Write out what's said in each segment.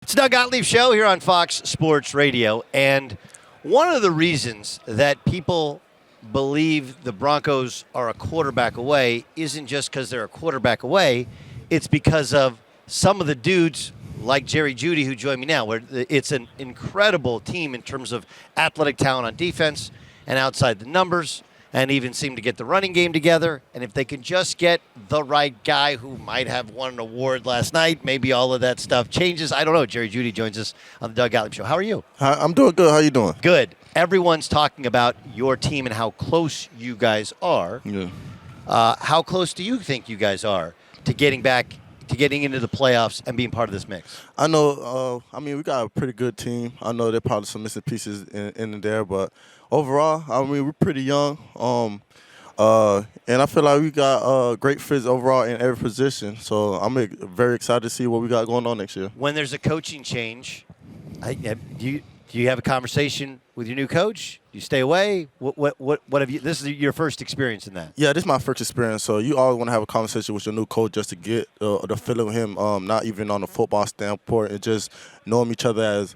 It's Doug Gottlieb Show here on Fox Sports Radio. And one of the reasons that people believe the Broncos are a quarterback away isn't just because they're a quarterback away. It's because of some of the dudes like Jeudy, who joined me now, where it's an incredible team in terms of athletic talent on defense and outside the numbers, and even seem to get the running game together. And if they can just get the right guy who might have won an award last night, maybe all of that stuff changes. I don't know. Jeudy joins us on the Doug Gottlieb Show. How are you? Hi, I'm doing good. How you doing? Good. Everyone's talking about your team and how close you guys are. Yeah. How close do you think you guys are to getting into the playoffs and being part of this mix? I know. We got a pretty good team. I know there are probably some missing pieces in there, but overall, we're pretty young. And I feel like we got great fits overall in every position. So I'm very excited to see what we got going on next year. When there's a coaching change, do you have a conversation with your new coach? Do you stay away? What have you? This is your first experience in that. Yeah, this is my first experience. So you always want to have a conversation with your new coach just to get the feeling of him. Not even on a football standpoint, and just knowing each other as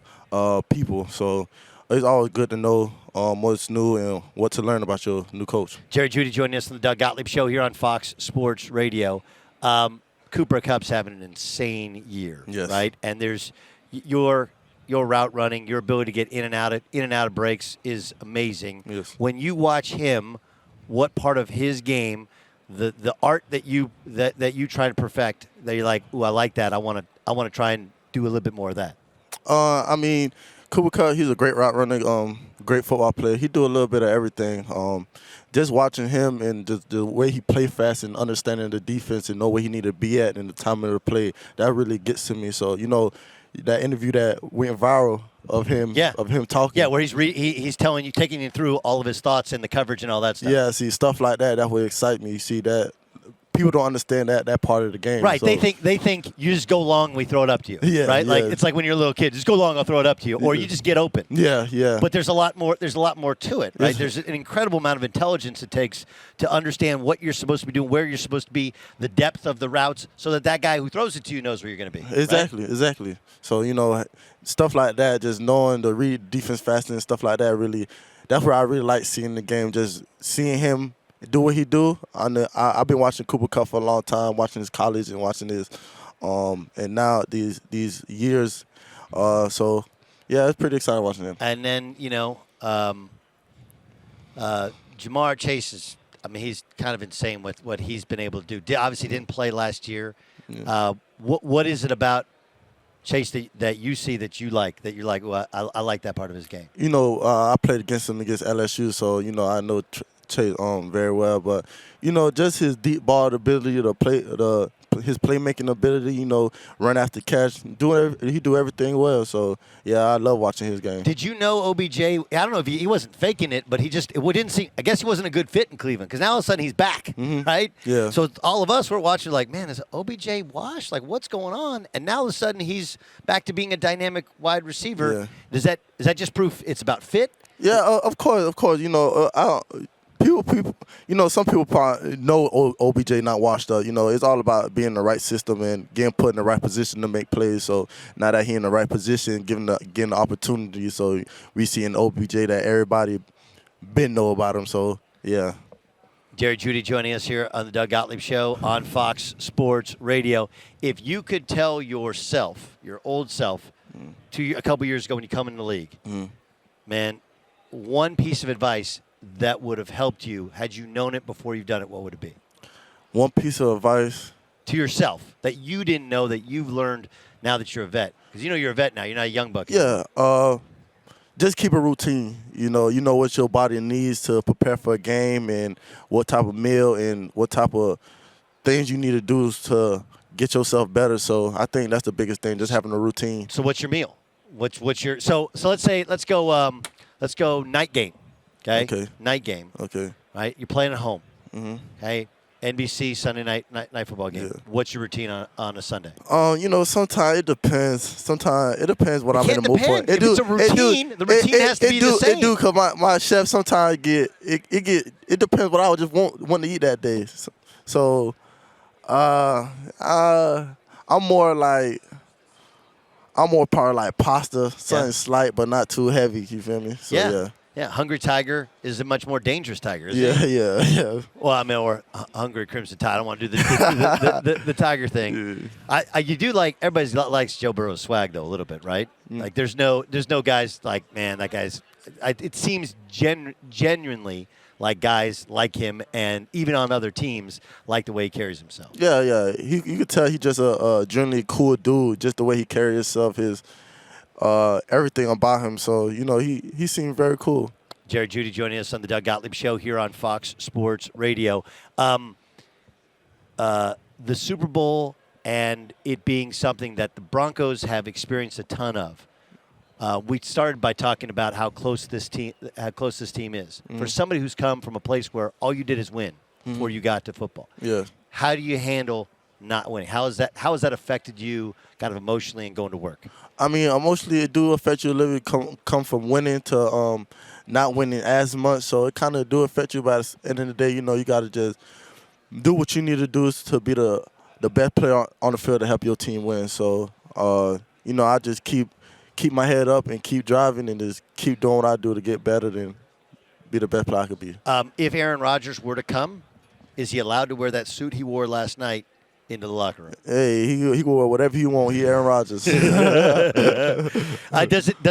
people. So it's always good to know what's new and what to learn about your new coach. Jeudy joining us on the Doug Gottlieb Show here on Fox Sports Radio. Cooper Kupp's having an insane year, yes, right? And there's your route running, your ability to get in and out of breaks is amazing. Yes. When you watch him, what part of his game, the art that you try to perfect, that you're like, ooh, I like that. I want to try and do a little bit more of that. Cooper Kupp, he's a great route runner, great football player. He do a little bit of everything. Just watching him and the way he play fast and understanding the defense and know where he need to be at and the time of the play, that really gets to me. So, that interview that went viral of him talking. Yeah, where he's telling you, taking you through all of his thoughts and the coverage and all that stuff. Yeah, see, stuff like that would excite me. You see that. People don't understand that part of the game. Right. So. They think you just go long, we throw it up to you. Yeah. Right. Yeah. Like it's like when you're a little kid, just go long, I'll throw it up to you, or you just get open. Yeah. Yeah. But there's a lot more to it, right? There's an incredible amount of intelligence it takes to understand what you're supposed to be doing, where you're supposed to be, the depth of the routes, so that guy who throws it to you knows where you're going to be. Exactly. Right? Exactly. So stuff like that, just knowing the read defense faster and stuff like that, really, that's where I really like seeing the game. Just seeing him do what he do. I've been watching Cooper Kupp for a long time, watching his college and watching his, and now these years. So yeah, it's pretty exciting watching him. And then Jamar Chase is. He's kind of insane with what he's been able to do. Obviously, didn't play last year. Yeah. What is it about Chase that you see that you like, that you're like, well, I like that part of his game? I played against him against LSU, so I know Chase very well, but just his deep ball ability to play, his playmaking ability, run after catch, he do everything well. So yeah, I love watching his game. Did you know OBJ? I don't know if he wasn't faking it, but it didn't seem. I guess he wasn't a good fit in Cleveland because now all of a sudden he's back, right? Yeah. So all of us were watching like, man, is OBJ washed? Like, what's going on? And now all of a sudden he's back to being a dynamic wide receiver. Yeah. Is that just proof it's about fit? Yeah, of course. People, some people probably know OBJ not washed up. It's all about being in the right system and getting put in the right position to make plays. So now that he's in the right position, getting the opportunity, so we see in OBJ that everybody been know about him. So yeah. Jeudy joining us here on the Doug Gottlieb Show on Fox Sports Radio. If you could tell yourself, your old self, a couple years ago when you come in the league, man, one piece of advice that would have helped you had you known it before you've done it, what would it be? One piece of advice to yourself that you didn't know that you've learned now that you're a vet, because you're a vet now, you're not a young buck. Yeah, just keep a routine. You know what your body needs to prepare for a game and what type of meal and what type of things you need to do to get yourself better. So I think that's the biggest thing, just having a routine. So what's your meal? What's your so let's go night game. Okay. Night game. Okay. Right. You're playing at home. Mm-hmm. Okay. NBC Sunday night football game. Yeah. What's your routine on a Sunday? Sometimes it depends. Sometimes it depends what I'm in the mood for. If it's a routine, the routine has to be the same. It do, because my chef sometimes it depends what I would just want to eat that day. So I'm more like I'm more part of like pasta, something slight but not too heavy. You feel me? So, yeah. Hungry Tiger is a much more dangerous tiger, isn't it? Yeah. Well, I mean, or Hungry Crimson Tide. I don't want to do the tiger thing. Yeah. You do like, everybody likes Joe Burrow's swag though a little bit, right? Like there's no guys like, man, that guy's. It seems genuinely like guys like him, and even on other teams, like the way he carries himself. Yeah. You can tell he's just a generally cool dude. Just the way he carries himself, his everything about him. So he seemed very cool. Jerry Jeudy joining us on the Doug Gottlieb Show here on Fox Sports Radio. The Super Bowl and it being something that the Broncos have experienced a ton of. We started by talking about how close this team is. Mm-hmm. For somebody who's come from a place where all you did is win before you got to football. Yeah. How do you handle not winning? How has that affected you kind of emotionally and going to work? I mean, emotionally it do affect you a little bit. Come from winning to not winning as much, so it kind of do affect you. But at the end of the day, you got to just do what you need to do to be the best player on the field to help your team win. So I just keep my head up and keep driving and just keep doing what I do to get better and be the best player I could be. If Aaron Rodgers were to come, is he allowed to wear that suit he wore last night into the locker room? Hey, he can wear whatever he want. He Aaron Rodgers. Does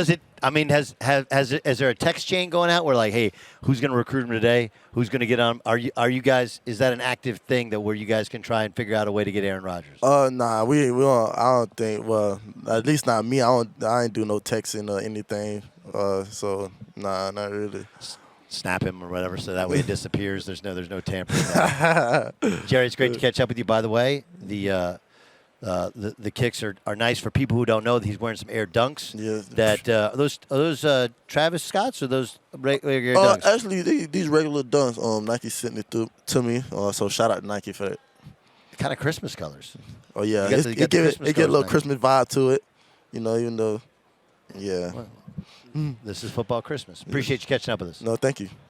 it? I mean, is there a text chain going out where like, hey, who's going to recruit him today? Who's going to get on? Are you guys? Is that an active thing where you guys can try and figure out a way to get Aaron Rodgers? Nah, we don't. I don't think. Well, at least not me. I ain't do no texting or anything. So nah, not really. Snap him or whatever, so that way it disappears. There's no tampering. Jerry, it's great to catch up with you. By the way, the kicks are nice for people who don't know that he's wearing some Air Dunks. Yes. That are those Travis Scotts or those regular Air Dunks? Actually, these regular Dunks. Nike sent it to me. So shout out to Nike for that. Kind of Christmas colors. Oh yeah, it get a little Christmas vibe to it. Even though, yeah. Well, this is football Christmas. Appreciate you catching up with us. No, thank you.